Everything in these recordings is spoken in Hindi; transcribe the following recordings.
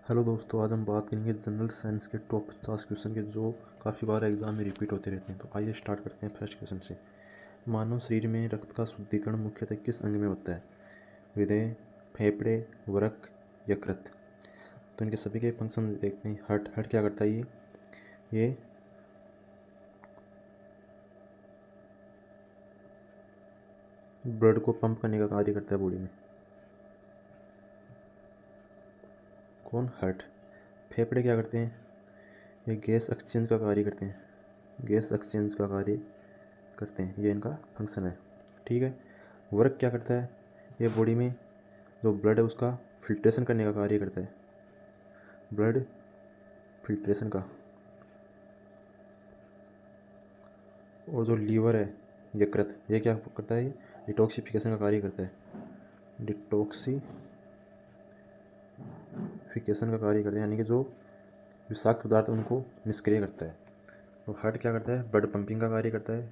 हेलो दोस्तों, आज हम बात करेंगे जनरल साइंस के टॉप 50 क्वेश्चन के जो काफ़ी बार एग्जाम में रिपीट होते रहते हैं। तो आइए स्टार्ट करते हैं फर्स्ट क्वेश्चन से। मानव शरीर में रक्त का शुद्धिकरण मुख्यतः किस अंग में होता है? हृदय, फेफड़े, वृक्क, यकृत। तो इनके सभी के फंक्शन देखते हैं। हार्ट हार्ट क्या करता है? ये ब्लड को पंप करने का कार्य करता है बॉडी में। कौन? हार्ट। फेफड़े क्या करते हैं? ये गैस एक्सचेंज का कार्य करते हैं। गैस एक्सचेंज का कार्य करते हैं, ये इनका फंक्शन है। ठीक है। वर्क क्या करता है? ये बॉडी में जो ब्लड है उसका फिल्ट्रेशन करने का कार्य करता है। ब्लड फिल्ट्रेशन का। और जो लीवर है यकृत, ये क्या करता है? डिटॉक्सिफिकेशन का कार्य करता है। डिटॉक्सिफिकेशन का कार्य करता है, यानी कि जो विषाक्त पदार्थ उनको निष्क्रिय करता है। और हार्ट क्या करता है? ब्लड पंपिंग का कार्य करता है।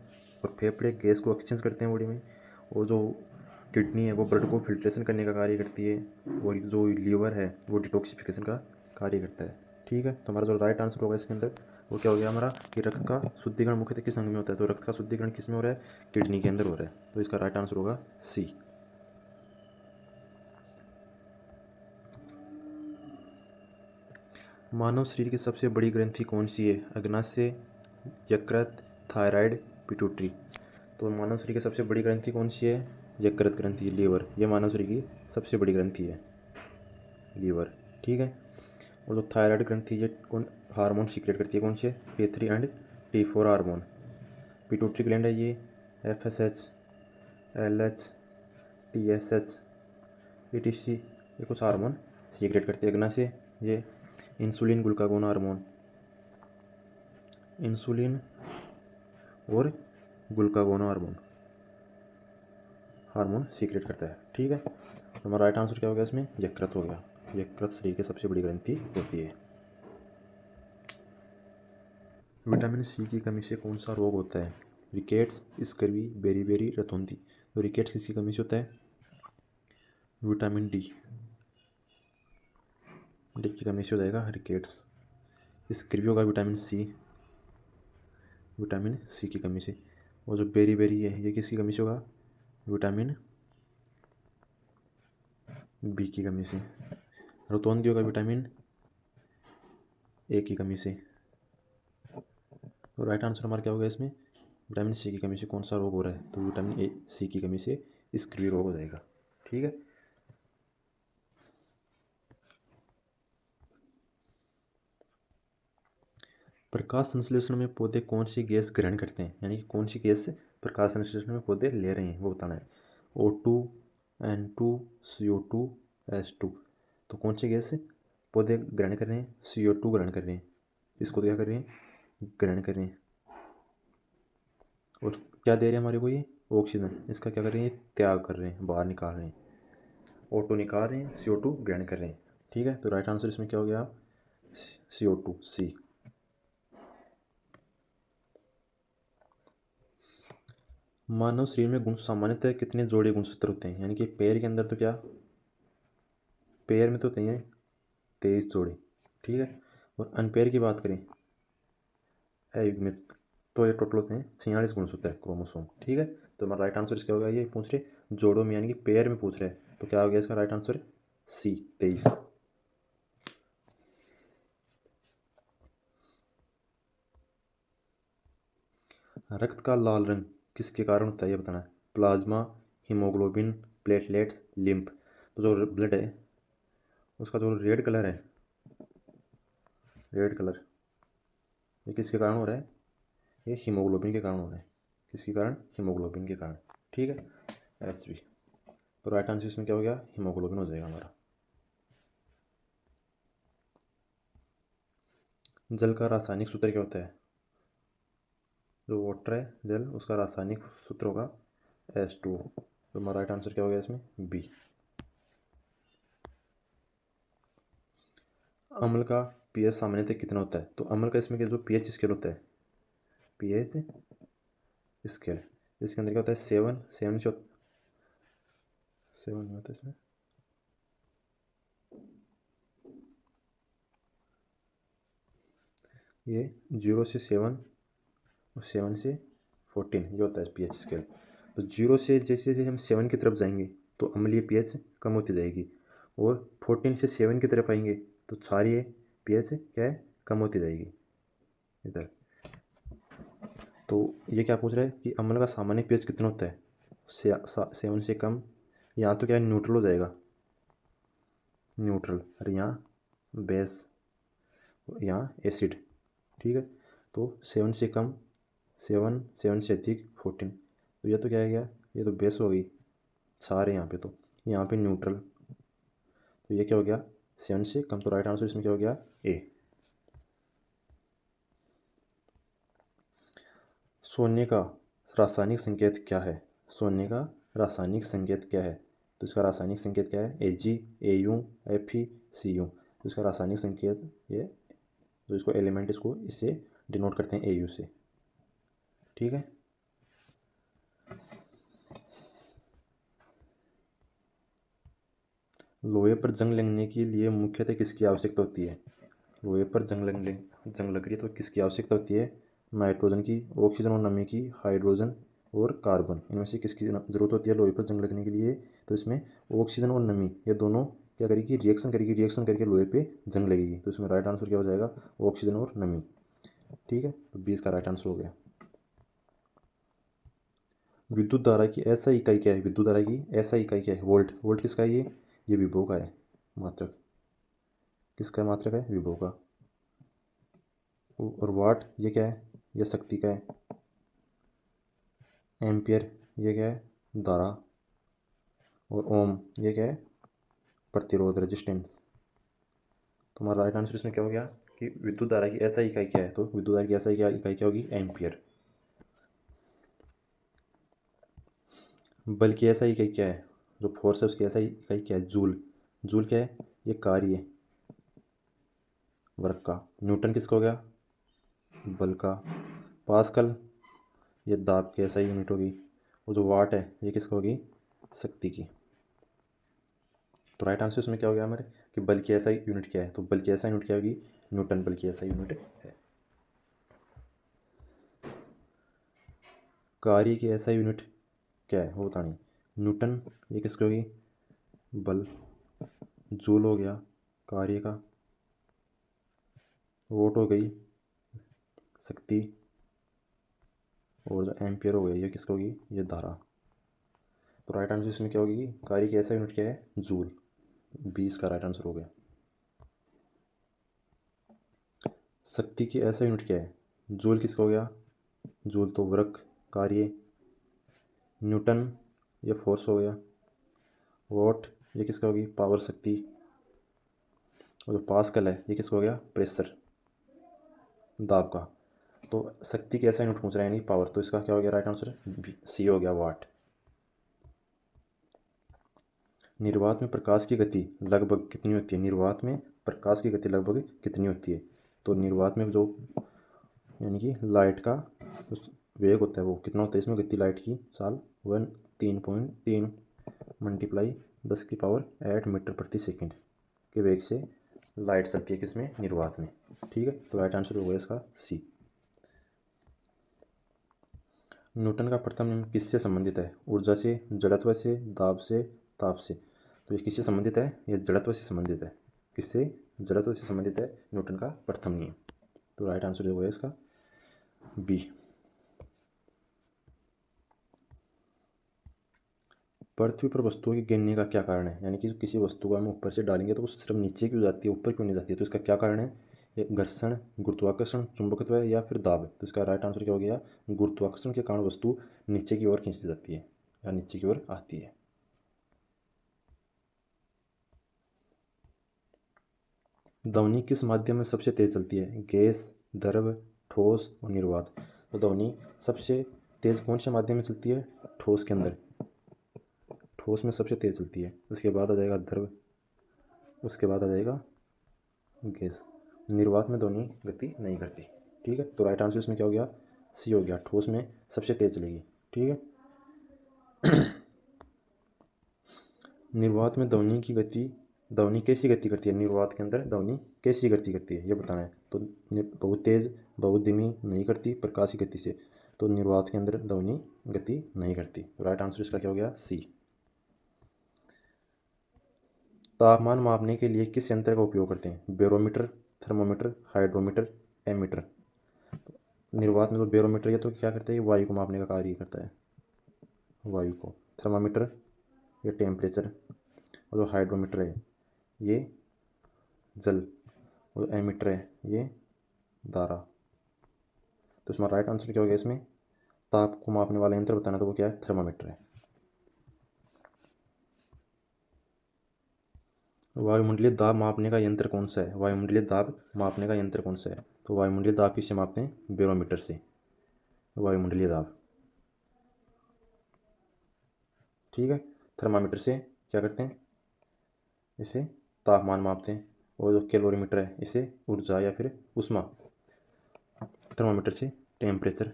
और फेफड़े गैस को एक्सचेंज करते हैं बॉडी में। और जो किडनी है वो ब्लड को फिल्ट्रेशन करने का कार्य करती है। और जो लीवर है वो डिटॉक्सिफिकेशन का कार्य करता है। ठीक है। तो हमारा जो राइट आंसर होगा इसके अंदर वो क्या हो गया हमारा कि रक्त का शुद्धिकरण मुख्यतः किस अंग में होता है? तो रक्त का शुद्धिकरण किस में हो रहा है? किडनी के अंदर हो रहा है। तो इसका राइट आंसर होगा सी। मानव शरीर की सबसे बड़ी ग्रंथि कौन सी है? अग्नाशय, यकृत, थायराइड, पिट्यूटरी। तो मानव शरीर की सबसे बड़ी ग्रंथि कौन सी है? यकृत ग्रंथि, लीवर। ये मानव शरीर की सबसे बड़ी ग्रंथि है, लीवर। ठीक है। और जो थायराइड ग्रंथि ये कौन हार्मोन सीक्रेट करती है? कौन सी है? T3 and T4 hormone. Pituitary gland है ये FSH, LH, TSH, ETC ये कुछ हार्मोन सीक्रेट करती है। अग्नाशय ये इंसुलिन, ग्लूकागोन हार्मोन, इंसुलिन और ग्लूकागोन हार्मोन सीक्रेट करता है। ठीक है। तो हमारा राइट आंसर क्या हो गया इसमें? यकृत हो गया। यकृत शरीर की सबसे बड़ी ग्रंथि होती है। विटामिन सी की कमी से कौन सा रोग होता है? रिकेट्स, स्कर्वी, बेरीबेरी, रतौंधी। तो रिकेट्स किसकी कमी से होता है? विटामिन डी की कमी से हो जाएगा रिकेट्स। स्कर्वी होगा विटामिन सी की कमी से। और जो बेरीबेरी है ये किसकी कमी से होगा? विटामिन बी की कमी से। रतौंधी होगा विटामिन ए की कमी से। तो राइट आंसर हमारा क्या होगा इसमें? विटामिन सी की कमी से कौन सा रोग हो रहा है? तो विटामिन ए सी की कमी से स्कर्वी रोग हो जाएगा। ठीक है। प्रकाश संश्लेषण में पौधे कौन सी गैस ग्रहण करते हैं? यानी कि कौन सी गैस प्रकाश संश्लेषण में पौधे ले रहे हैं वो बताना है। O2, N2, CO2, H2। तो कौन सी गैस पौधे ग्रहण कर रहे हैं? CO2 ग्रहण कर रहे हैं। इसको क्या कर रहे हैं? ग्रहण कर रहे हैं। और क्या दे रहे हैं हमारे को? ये ऑक्सीजन। इसका क्या कर रहे हैं? त्याग कर रहे हैं, बाहर निकाल रहे हैं। O2 निकाल रहे हैं, CO2 ग्रहण कर रहे हैं। ठीक है। तो राइट आंसर इसमें क्या हो गया? CO2, सी। मानव शरीर में गुण सामान्यतः कितने जोड़े गुणसूत्र होते हैं? यानी कि पैर के अंदर तो क्या, पैर में तो होते हैं 23 जोड़े। ठीक है। और अनपैर की बात करें अयुग्मित, तो ये टोटल होते हैं 46 गुणसूत्र है, क्रोमोसोम। ठीक है। तो हमारा राइट आंसर इसका होगा, ये पूछ रहे जोड़ों में यानी कि पैर में पूछ रहे हैं, तो क्या हो गया इसका राइट आंसर? सी, 23। रक्त का लाल रंग किसके कारण होता है ये बताना है। Plasma, haemoglobin, platelets, lymph. तो जो ब्लड है उसका जो रेड कलर है, रेड कलर, ये किसके कारण हो रहा है? ये हीमोग्लोबिन के कारण हो रहा है। किसके कारण? हीमोग्लोबिन के कारण। ठीक है। HB। तो राइट आंसर इसमें क्या हो गया? हीमोग्लोबिन हो जाएगा हमारा। जल का रासायनिक सूत्र क्या होता है? जो वाटर है जल, उसका रासायनिक सूत्र होगा H2। तो हमारा राइट आंसर क्या हो गया इसमें? बी। अम्ल का pH सामान्यतः कितना होता है? तो अम्ल का इसमें जो pH स्केल होता है, pH स्केल, इसके अंदर क्या होता है? 7 से 7 में होता है इसमें। ये 0 से 7 और 7 से 14 ये होता है pH स्केल। तो 0 से जैसे जैसे हम 7 की तरफ जाएंगे तो अम्लीय pH कम होती जाएगी, और 14 से 7 की तरफ आएंगे तो क्षारीय pH क्या है, कम होती जाएगी इधर। तो ये क्या पूछ रहा है कि अम्ल का सामान्य pH कितना होता है, 7 से कम। यहाँ तो क्या है, न्यूट्रल हो जाएगा, न्यूट्रल, और यहाँ बेस, यहाँ एसिड। ठीक है, तो 7 से कम 7, 7 से अधिक 14। तो ये तो क्या है गया, ये तो बेस हो गई, क्षार है यहाँ पे न्यूट्रल। तो ये क्या हो गया, 7 से कम। तो राइट आंसर इसमें क्या हो गया, ए। सोने का रासायनिक संकेत क्या है, सोने का रासायनिक संकेत क्या है। तो इसका रासायनिक संकेत क्या है, Ag, Au, Fe, Cu। तो इसका रासायनिक संकेत ये, तो इसको एलिमेंट इसको इससे डिनोट करते हैं Au से। ठीक है, लोहे पर जंग लगने के लिए मुख्यतः किसकी आवश्यकता होती है। लोहे पर जंग लग रही है तो किसकी आवश्यकता होती है, नाइट्रोजन की, ऑक्सीजन और नमी की, हाइड्रोजन और कार्बन, इनमें से किसकी जरूरत होती है लोहे पर जंग लगने के लिए। तो इसमें ऑक्सीजन और नमी ये दोनों क्या करेगी, रिएक्शन करके लोहे पे जंग लगेगी। तो इसमें राइट आंसर क्या हो जाएगा, ऑक्सीजन और नमी। ठीक है, तो 20 का राइट आंसर हो गया। विद्युत धारा की ऐसा इकाई क्या है, विद्युत धारा की ऐसा इकाई क्या है, वोल्ट। वोल्ट किसका है, ये विभव का है, मात्रक। किसका मात्रक है, विभव का। और वाट ये क्या है, ये शक्ति का है। एम्पियर ये क्या है, धारा। और ओम ये क्या है, प्रतिरोध, रेजिस्टेंस। तुम्हारा राइट आंसर इसमें क्या हो गया कि विद्युत धारा की ऐसा इकाई क्या है। तो विद्युत धारा की ऐसा इकाई क्या होगी, एम्पियर। बल की ऐसा इकाई क्या है, जो फोर्स है उसकी ऐसा इकाई क्या है, जूल। जूल क्या है, ये कार्य है वर्क का। न्यूटन किसका हो गया, बल का। पास्कल ये दाब की ऐसा यूनिट होगी। और जो वाट है ये किसका होगी, शक्ति की। तो राइट आंसर इसमें क्या हो गया हमारे कि बल की ऐसा यूनिट क्या है। तो बल की ऐसा यूनिट क्या होगी, न्यूटन बल की ऐसा यूनिट है। कार्य की ऐसा यूनिट क्या है, वो बतानी। न्यूटन ये किसकी होगी, बल। जूल हो गया कार्य का। वोट हो गई शक्ति। और जो एम्पियर हो गया ये किसकी होगी, ये धारा। तो राइट आंसर इसमें क्या होगी, कार्य की ऐसा यूनिट क्या है, जूल। 20 का राइट आंसर हो गया। शक्ति की ऐसा यूनिट क्या है, जूल किसका हो गया, जूल तो वर्क कार्य। न्यूटन ये फोर्स हो गया। वॉट ये किसका होगी, पावर शक्ति। और जो पास्कल है ये किसका हो गया, प्रेशर, दाब का। तो शक्ति की ऐसा यूनिट पूछ रहा है यानी पावर। तो इसका क्या हो गया राइट आंसर, सी हो गया, वाट। निर्वात में प्रकाश की गति लगभग कितनी होती है, निर्वात में प्रकाश की गति लगभग कितनी होती है। तो निर्वात में जो यानी कि लाइट का उस वेग होता है वो कितना होता है, इसमें गति लाइट की चाल 3.3 मल्टीप्लाई 10⁸ मीटर प्रति सेकंड के वेग से लाइट चलती है किसमें, निर्वात में। ठीक है, तो राइट आंसर होगा इसका सी। न्यूटन का प्रथम नियम किससे संबंधित है, ऊर्जा से, जड़त्व से, दाब से, ताप से। तो ये किससे संबंधित है, ये जड़त्व से संबंधित है। किससे, जड़त्व से संबंधित है न्यूटन का प्रथम नियम। तो राइट आंसर जो होगा इसका बी। पृथ्वी पर वस्तुओं के गिरने का क्या कारण है, यानी कि किसी वस्तु को हम ऊपर से डालेंगे तो वो सिर्फ नीचे क्यों जाती है, ऊपर क्यों नहीं जाती है। तो इसका क्या कारण है, ये घर्षण, गुरुत्वाकर्षण, चुंबकत्व है या फिर दाब। तो इसका राइट आंसर क्या हो गया, गुरुत्वाकर्षण के कारण वस्तु नीचे की ओर खींची जाती है या नीचे की ओर आती है। ध्वनि किस माध्यम में सबसे तेज चलती है, गैस, द्रव, ठोस और निर्वात। तो ध्वनि सबसे तेज कौन से माध्यम में चलती है, ठोस के अंदर। ठोस में सबसे तेज चलती है, उसके बाद आ जाएगा द्रव, उसके बाद आ जाएगा गैस। निर्वात में ध्वनि गति नहीं करती। ठीक है, तो राइट आंसर इसमें क्या हो गया, सी हो गया, ठोस में सबसे तेज चलेगी। ठीक है, निर्वात में ध्वनि की गति ध्वनि कैसी गति करती है, निर्वात के अंदर ध्वनि कैसी गति करती है ये बताना है। तो बहुत तेज, बहुत धीमी नहीं करती, प्रकाश की गति से। तो निर्वात के अंदर ध्वनि गति नहीं करती। तो राइट आंसर इसका क्या हो गया, सी। तापमान मापने के लिए किस यंत्र का उपयोग करते हैं, बैरोमीटर, थर्मोमीटर, हाइड्रोमीटर, एमीटर। निर्वात में तो बैरोमीटर, ये तो क्या करता है, ये वायु को मापने का कार्य करता है, वायु को। थर्मामीटर ये टेम्परेचर, और जो हाइड्रोमीटर है ये जल, और एमीटर है ये धारा। तो इसमें राइट आंसर क्या हो गया, इसमें ताप को मापने वाला यंत्र बताना, तो वो क्या है, थर्मामीटर है। वायुमंडलीय दाब मापने का यंत्र कौन सा है, वायुमंडलीय दाब मापने का यंत्र कौन सा है। तो वायुमंडलीय दाब किससे मापते हैं, बैरोमीटर से, वायुमंडलीय दाब। ठीक है। थर्मामीटर से क्या करते हैं, इसे तापमान मापते हैं। और जो कैलोरीमीटर है इसे ऊर्जा या फिर ऊष्मा, थर्मामीटर से टेम्परेचर।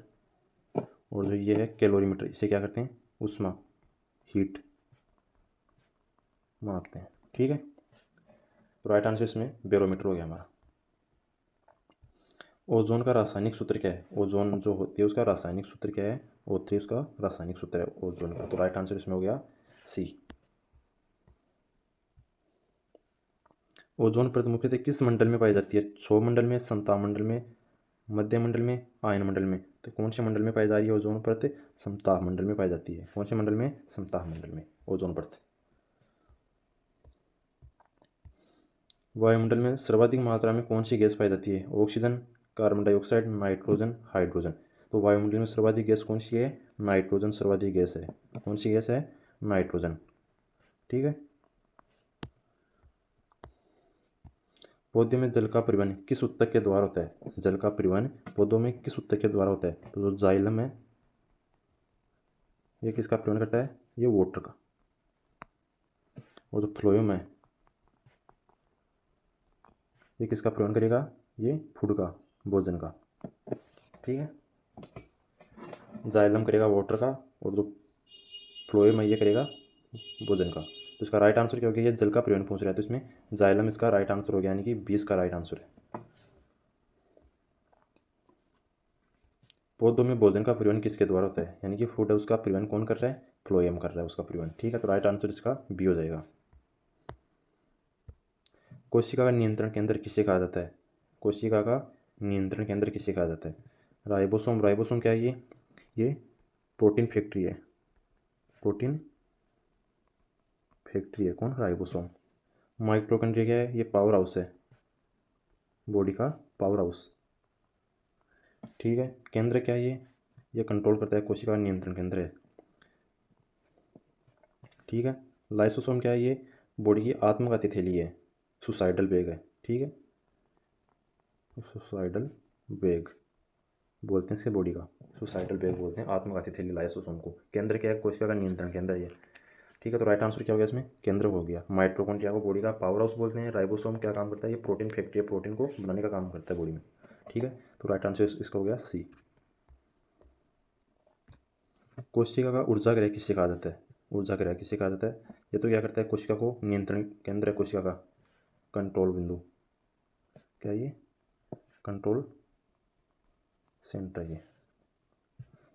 और जो ये है कैलोरीमीटर, इसे क्या करते हैं, ऊष्मा, हीट मापते हैं। ठीक है। तो राइट आंसर इसमें बैरोमीटर हो गया हमारा। ओजोन का रासायनिक सूत्र क्या है, ओजोन जो होती है उसका रासायनिक सूत्र क्या है, O3 उसका रासायनिक सूत्र है ओजोन का। तो राइट आंसर इसमें हो गया सी। ओजोन परत मुख्यतः किस मंडल में पाई जाती है, क्षोभ मंडल में, समताप मंडल में, मध्य मंडल में, आयन मंडल में। तो कौन से मंडल में पाई जा रही है ओजोन परत, समताप मंडल में पाई जाती है। कौन से मंडल में, समताप मंडल में ओजोन परत। वायुमंडल में सर्वाधिक मात्रा में कौन सी गैस पाई जाती है, oxygen, carbon dioxide, nitrogen, hydrogen. तो वायुमंडल में सर्वाधिक गैस कौन सी है, नाइट्रोजन सर्वाधिक गैस है। कौन सी गैस है, नाइट्रोजन। ठीक है। पौधे में जल का परिवहन किस ऊतक के द्वारा होता है, जल का परिवहन पौधों में किस ऊतक के द्वारा होता है। तो जो जाइलम है ये किसका परिवहन करता है, ये वाटर का। और जो फ्लोएम है ये किसका परिवहन करेगा, ये फूड का, भोजन का। ठीक है। जाइलम करेगा वाटर का, और जो फ्लोएम है ये करेगा भोजन का। तो इसका राइट आंसर क्या हो गया, ये जल का परिवहन पूछ रहा है, तो इसमें जाइलम इसका राइट आंसर हो गया, यानी कि 20 का राइट आंसर है। पौधों में भोजन का परिवहन किसके द्वारा होता है, यानी कि फूड है उसका परिवहन कौन कर रहा है, फ्लोएम कर रहा है उसका परिवहन। ठीक है। तो राइट आंसर इसका बी हो जाएगा। कोशिका का नियंत्रण केंद्र किसे कहा जाता है, कोशिका का नियंत्रण केंद्र किसे कहा जाता है। राइबोसोम, राइबोसोम क्या है, ये प्रोटीन फैक्ट्री है, प्रोटीन फैक्ट्री है कौन, राइबोसोम। माइटोकॉन्ड्रिया क्या है, ये पावर हाउस है, बॉडी का पावर हाउस। ठीक है। केंद्र क्या है, ये कंट्रोल करता है, कोशिका का नियंत्रण केंद्र है। ठीक है। लाइसोसोम क्या है, ये बॉडी की आत्मघाती थैली है, सुसाइडल बैग है। ठीक है। सुसाइडल बैग बोलते हैं इसके बॉडी का, सुसाइडल बैग बोलते हैं आत्मघाती थैली लाइसोसोम को। केंद्र क्या है, कोशिका का नियंत्रण केंद्र है ये। ठीक है। तो राइट आंसर क्या हो गया इसमें, केंद्र हो गया। माइटोकॉन्ड्रिया को बॉडी का पावर हाउस बोलते हैं। राइबोसोम क्या काम करता है, ये प्रोटीन फैक्ट्री है, प्रोटीन को बनाने का काम करता है बॉडी में। ठीक है। तो राइट आंसर इसका हो गया सी। कोशिका का ऊर्जा गृह किसे कहा जाता है, ऊर्जा गृह किसे कहा जाता है। ये तो क्या करता है, कोशिका को नियंत्रण केंद्र है, कोशिका का कंट्रोल बिंदु क्या है, ये कंट्रोल सेंटर है ये।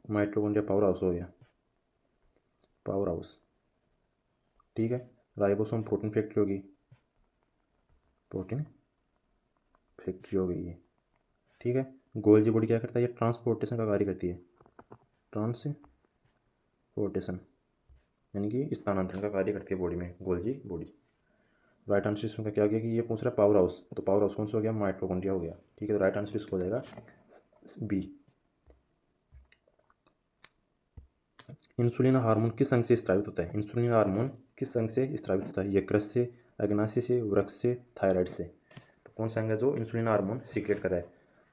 माइटोकॉन्ड्रिया पावर हाउस हो गया, पावर हाउस। ठीक है। राइबोसोम प्रोटीन फैक्ट्री होगी, प्रोटीन फैक्ट्री हो गई ये। ठीक है। गोल्जी बॉडी क्या करता है, ये ट्रांसपोर्टेशन का कार्य करती है, ट्रांसपोर्टेशन यानी कि स्थानांतरण का कार्य करती है बॉडी में, गोल्जी बॉडी। राइट आंसर इसमें का क्या हो गया, कि ये पूछ रहा है पावर हाउस, तो पावर हाउस कौन सा हो गया, माइटोकॉन्ड्रिया हो गया। ठीक है। तो राइट आंसर इसको हो जाएगा बी। इंसुलिन हार्मोन किस अंग से स्रावित होता है, इंसुलिन हार्मोन किस अंग से स्रावित होता है, यकृत से, अग्नाशय से, वृक्क से, थायराइड से। तो कौन सा अंग है जो इंसुलिन हार्मोन सीक्रेट कर रहा है,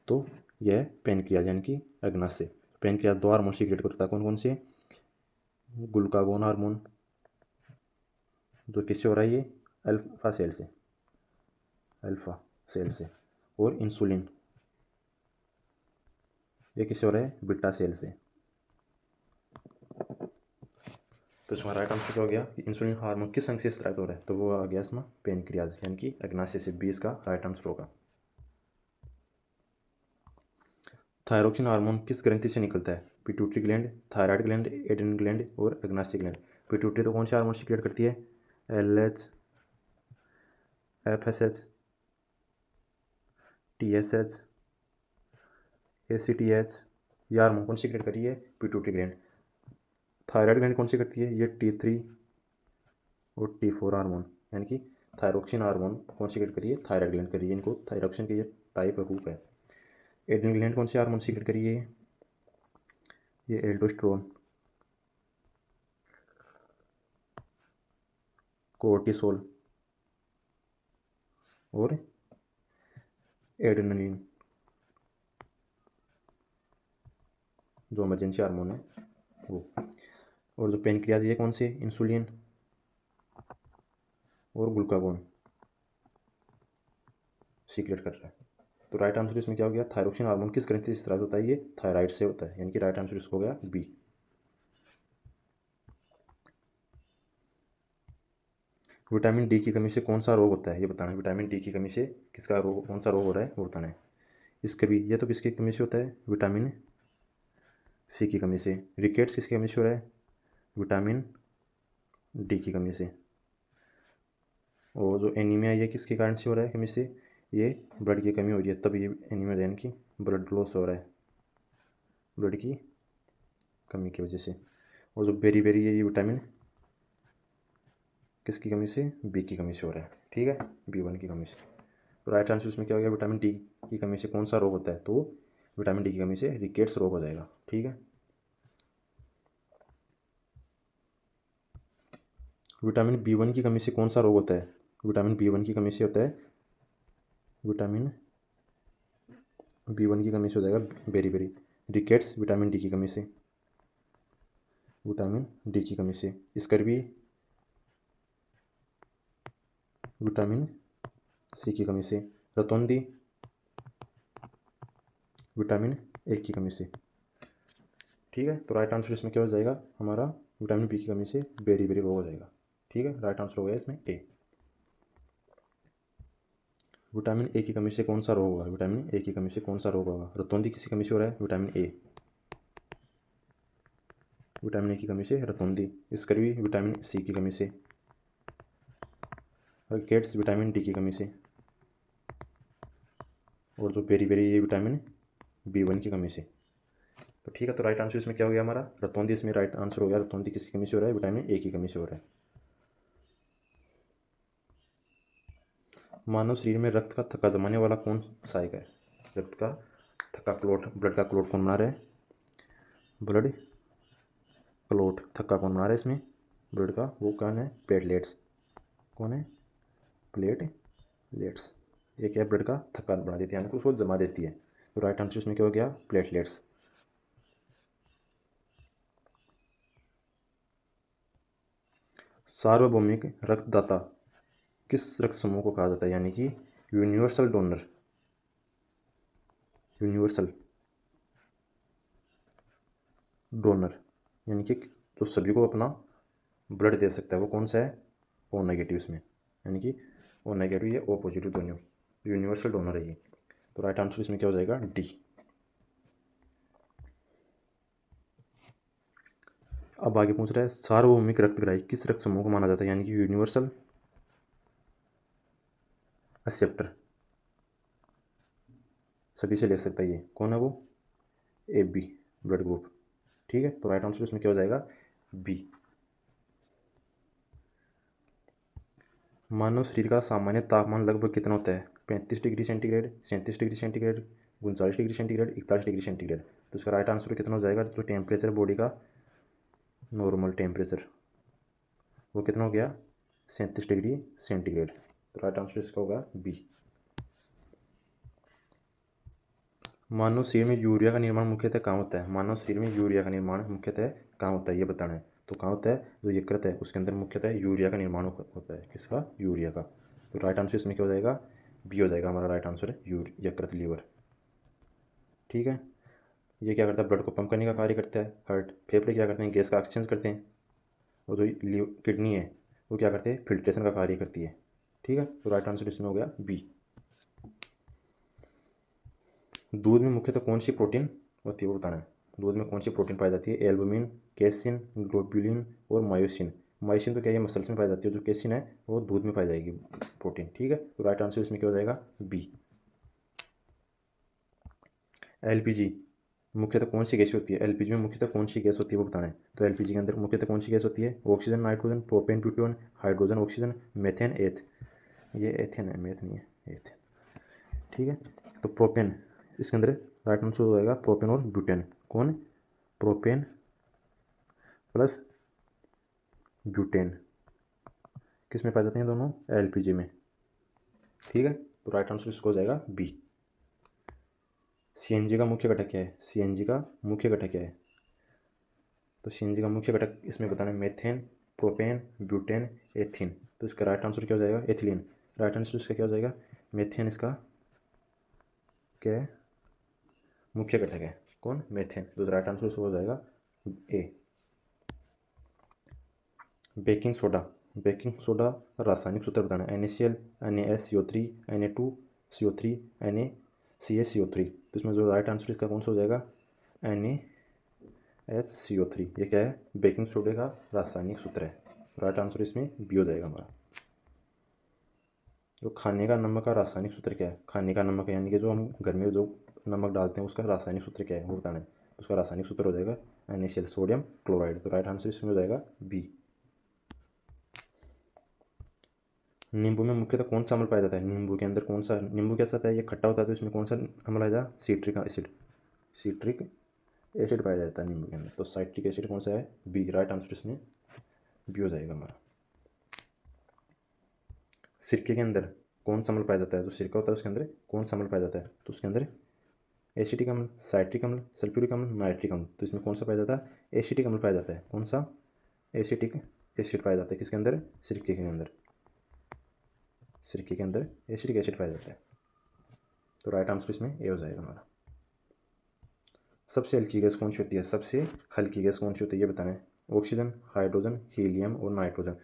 तो यह पेनक्रियाज यानी कि अग्नाशय। पेनक्रियाज दो हार्मोन सीक्रेट करता है, कौन कौन से, ग्लूकागोन हार्मोन जो किससे हो रहा है, ये अल्फा सेल से, अल्फा सेल से। और इंसुलिन ये किससे हो रहा है, बीटा सेल से। तो इसमें राइट आंसर क्या हो गया कि इंसुलिन हार्मोन किस अंग से स्रावित हो रहा है, तो वो आ गया इसमें पेनक्रियाज यानी कि अग्नाशय से। 20 का राइट आंसर होगा। थायरोक्सिन हार्मोन किस ग्रंथि से निकलता है? Pituitary gland, thyroid gland, adrenal gland और अग्नाशय ग्लैंड। पिट्यूटरी तो कौन से हार्मोन सीक्रेट करती है? LH, FSH, TSH, ACTH। ये हार्मोन कौन सीक्रेट कर रही है? Pituitary gland. थायराइड ग्लैंड कौन सी करती है? ये T3 और T4 हार्मोन यानी कि थायरोक्सिन हार्मोन कौन सीक्रेट करिए? थायराइड ग्लैंड करिए। इनको थायरोक्सिन के ये टाइप रूप है। एड्रिनल ग्लैंड कौन से हार्मोन सीक्रेट करिए? ये एल्डोस्टेरोन, कोर्टिसोल और एड्रेनलिन, जो इमरजेंसी हार्मोन है वो। और जो पेनक्रियाज ये कौन से? इंसुलिन और ग्लूकागोन सीक्रेट कर रहा है। तो राइट आंसर इसमें क्या हो गया? थायरोक्सिन हार्मोन किस ग्रंथि से स्रावित होता है? ये थायराइड से होता है यानी कि राइट आंसर इसको हो गया बी। विटामिन डी की कमी से कौन सा रोग होता है? ये बताना है। विटामिन डी की कमी से किसका रोग, कौन सा रोग हो रहा है वो बताना है। इसके भी ये तो किसकी कमी से होता है? विटामिन सी की कमी से। रिकेट्स किसकी कमी से हो रहा है? विटामिन डी की कमी से। और जो एनीमिया ये किसके कारण से हो रहा है कमी से? ये ब्लड की कमी हो रही है तब ये एनीमिया यानी कि ब्लड लॉस हो रहा है ब्लड की कमी की वजह से। और जो बेरी बेरी ये विटामिन किसकी कमी से? बी की कमी से हो रहा है। ठीक है, B1 की कमी से। तो राइट आंसर इसमें क्या हो गया? विटामिन डी की कमी से कौन सा रोग होता है? तो विटामिन डी की कमी से रिकेट्स रोग हो जाएगा। ठीक है। विटामिन B1 की कमी से कौन सा रोग होता है? विटामिन B1 की कमी से होता है, विटामिन B1 की कमी से हो जाएगा beriberi. Rickets vitamin D की कमी से, विटामिन डी की कमी से। स्कर्वी विटामिन सी की कमी से। रतौंधी विटामिन ए की कमी से। ठीक है, तो राइट आंसर इसमें क्या हो जाएगा हमारा? विटामिन बी की कमी से बेरी बेरी रोग हो जाएगा। ठीक है, राइट आंसर हो गया इसमें ए। विटामिन ए की कमी से कौन सा रोग होगा? विटामिन ए की कमी से कौन सा रोग होगा? रतौंधी किसी कमी से हो रहा है? विटामिन ए, विटामिन ए की कमी से रतौंधी। स्कर्वी विटामिन सी की कमी से। रिकेट्स विटामिन डी की कमी से। और जो बेरी बेरी ये विटामिन B1 की कमी से। तो ठीक है, तो राइट आंसर इसमें क्या हो गया हमारा? रतौंधी इसमें राइट आंसर हो गया। रतौंधी किसकी कमी से हो रहा है? विटामिन ए की कमी से हो रहा है। मानव शरीर में रक्त का थक्का जमाने वाला कौन सहायक है? रक्त का थक्का क्लोट, ब्लड का क्लोट कौन बना रहा है? ब्लड क्लोट थक्का कौन बना रहा है इसमें ब्लड का? वो कौन है? प्लेटलेट्स। कौन है? प्लेटलेट्स। ये क्या है? ब्लड का थक्का बना देती है, यानी कि उसको जमा देती है। तो राइट आंसर इसमें क्या हो गया? प्लेटलेट्स। सार्वभौमिक रक्तदाता किस रक्त समूह को कहा जाता है? यानी कि यूनिवर्सल डोनर, यूनिवर्सल डोनर यानी कि जो सभी को अपना ब्लड दे सकता है, वो कौन सा है? ओ नेगेटिव इसमें, यानी कि ओ नेगेटिव या ओ पॉजिटिव दोनों यूनिवर्सल डोनर है ये। तो राइट आंसर इसमें क्या हो जाएगा? डी। अब आगे पूछ रहा है सार्वभौमिक रक्तग्राही किस रक्त समूह को माना जाता है? यानी कि यूनिवर्सल एक्सेप्टर, सभी से ले सकता है ये। कौन है वो? AB blood group. ठीक है, तो राइट आंसर इसमें क्या हो जाएगा? बी। मानव शरीर का सामान्य तापमान लगभग कितना होता है? 35 degree centigrade, 37 degree centigrade, 39 degree centigrade, 41 degree centigrade. तो इसका राइट आंसर कितना हो जाएगा? जो टेम्परेचर बॉडी का नॉर्मल टेम्परेचर वो कितना हो गया? 37 डिग्री सेंटीग्रेड। तो राइट आंसर इसका होगा बी। मानव शरीर में यूरिया का निर्माण मुख्यतः कहाँ होता है? मानव शरीर में यूरिया का निर्माण मुख्यतः कहाँ होता है ये बताना है। तो कहाँ होता है? जो यकृत है उसके अंदर मुख्यतः यूरिया का निर्माण होता है। किसका? यूरिया का। तो राइट आंसर इसमें क्या हो जाएगा? बी हो जाएगा हमारा राइट आंसर है यकृत, लीवर। ठीक है, ये क्या करता है? ब्लड को पंप करने का कार्य करता है। हार्ट, फेफड़े क्या करते हैं? गैस का एक्सचेंज करते हैं। और जो किडनी है वो क्या करते हैं, फिल्ट्रेशन का कार्य करती है। ठीक है, तो राइट आंसर इसमें हो गया बी। दूध में मुख्यतः कौन सी प्रोटीन होती है वो बताना है। दूध में कौन सी प्रोटीन पाई जाती है, एल्बुमिन, कैसिन, ग्लोब्युलिन और मायोसिन। मायोसिन तो क्या है, मसल्स में पाई जाती है, जो कैसिन है वो दूध में पाई जाएगी प्रोटीन। ठीक है, तो राइट आंसर इसमें क्या हो जाएगा, बी। एलपीजी मुख्यतः कौन सी गैस होती है, एलपीजी में मुख्यतः कौन सी गैस होती है वो बताना है। तो एलपीजी के अंदर मुख्यतः कौन सी गैस होती है, oxygen, nitrogen, propane, butane, hydrogen, oxygen, methane, एथ। ये एथेन है, मेथ नहीं है, एथ। ठीक है, तो प्रोपेन इसके अंदर राइट आंसर हो जाएगा प्रोपेन और ब्यूटेन। कौन, प्रोपेन प्लस ब्यूटेन किस में पाए जाते हैं दोनों, एलपीजी में। ठीक है, तो राइट आंसर इसको हो जाएगा बी। सीएनजी का मुख्य घटक क्या है, सीएनजी का मुख्य घटक क्या है। तो सीएनजी का मुख्य घटक इसमें बताना है मेथेन, प्रोपेन, ब्यूटेन, एथिन। तो इसका राइट आंसर क्या हो जाएगा, एथिलीन। राइट आंसर इसका क्या हो जाएगा, मेथेन इसका क्या है, मुख्य घटक है। कौन, मेथेन। तो राइट आंसर इसका हो जाएगा ए। बेकिंग सोडा, बेकिंग सोडा रासायनिक सूत्र बताना है। NaCl, NaSCO3, Na2CO3, NaCaCO3। तो इसमें जो राइट आंसर इसका कौन सा हो जाएगा, NaSCO3। ये क्या है, बेकिंग सोडे का रासायनिक सूत्र है। राइट आंसर इसमें बी हो जाएगा हमारा। जो खाने का नमक का रासायनिक सूत्र क्या है, खाने का नमक यानी कि जो हम घर में जो नमक डालते हैं उसका रासायनिक सूत्र क्या है वो बताना है। उसका रासायनिक सूत्र हो जाएगा NaCl, सोडियम क्लोराइड। तो राइट आंसर इसमें हो जाएगा बी। नींबू में मुख्यतः कौन सा अम्ल पाया जाता है, नींबू के अंदर कौन सा, नींबू कैसा होता है, ये खट्टा होता है, तो इसमें कौन सा अम्ल आएगा, सिट्रिक एसिड। सिट्रिक एसिड पाया जाता है नींबू के अंदर। तो साइट्रिक एसिड कौन सा है, बी। राइट आंसर इसमें बी हो जाएगा हमारा। सिरके के अंदर कौन सा अम्ल पाया जाता है, जो सिरका होता है उसके अंदर कौन सा अम्ल पाया जाता है। तो उसके अंदर एसिटिक अम्ल, साइट्रिक अम्ल, सल्फ्यूरिक अम्ल, नाइट्रिक अम्ल। तो इसमें कौन सा पाया जाता है, एसिटिक अम्ल पाया जाता है। कौन सा, एसिटिक एसिड पाया जाता है किसके अंदर, सिरके के अंदर। सिरके के अंदर एसिटिक एसिड पाया जाता है। तो राइट आंसर इसमें ए हो जाएगा हमारा। सबसे हल्की गैस कौन सी होती है, सबसे हल्की गैस कौन सी होती है ये बताना है। ऑक्सीजन, हाइड्रोजन, हीलियम और नाइट्रोजन।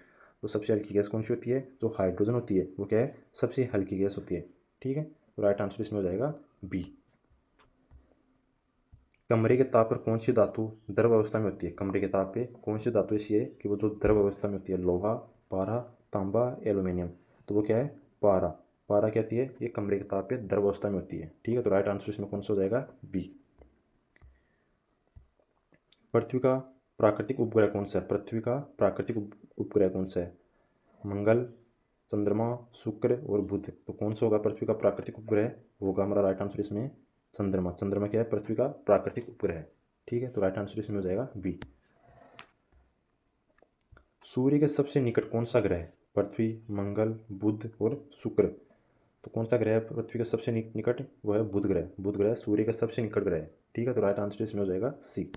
तो सबसे हल्की गैस कौन सी होती है, जो हाइड्रोजन होती है वो क्या है, सबसे हल्की गैस होती है। ठीक है, तो राइट आंसर इसमें हो जाएगा बी। कमरे के ताप पर कौन सी धातु द्रव अवस्था में होती है, कमरे के ताप पे कौन सी धातु ऐसी है कि वो जो द्रव अवस्था में होती है, लोहा, पारा, तांबा, एल्यूमिनियम। तो वो क्या है, पारा। पारा क्या होती है, ये कमरे के ताप पे द्रव अवस्था में होती है। ठीक है, तो राइट आंसर इसमें कौन सा हो जाएगा, बी। पृथ्वी का प्राकृतिक उपग्रह कौन सा है, पृथ्वी का प्राकृतिक उपग्रह कौन सा है, मंगल, चंद्रमा, शुक्र और बुध। तो कौन सा होगा पृथ्वी का प्राकृतिक उपग्रह, होगा हमारा राइट आंसर इसमें चंद्रमा। चंद्रमा क्या है, पृथ्वी का प्राकृतिक उपग्रह है। ठीक है, तो राइट आंसर इसमें हो जाएगा बी। सूर्य के सबसे निकट कौन सा ग्रह है, पृथ्वी, मंगल, बुध और शुक्र। तो कौन सा ग्रह है पृथ्वी के सबसे निकट, वो है बुध ग्रह। बुध ग्रह सूर्य के सबसे निकट ग्रह है। ठीक है, तो राइट आंसर इसमें हो जाएगा सी।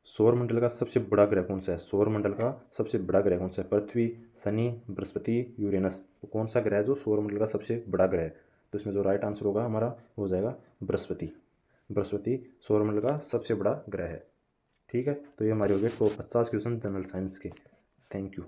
सौर मंडल का सबसे बड़ा ग्रह कौन सा है, सौर मंडल का सबसे बड़ा ग्रह कौन सा है, पृथ्वी, शनि, बृहस्पति, यूरेनस। तो कौन सा ग्रह है जो सौर मंडल का सबसे बड़ा ग्रह है। तो इसमें जो राइट आंसर होगा हमारा हो जाएगा बृहस्पति। बृहस्पति सौर मंडल का सबसे बड़ा ग्रह है। ठीक है, तो ये हमारे हो गए तो 50 क्वेश्चन जनरल साइंस के। Thank you.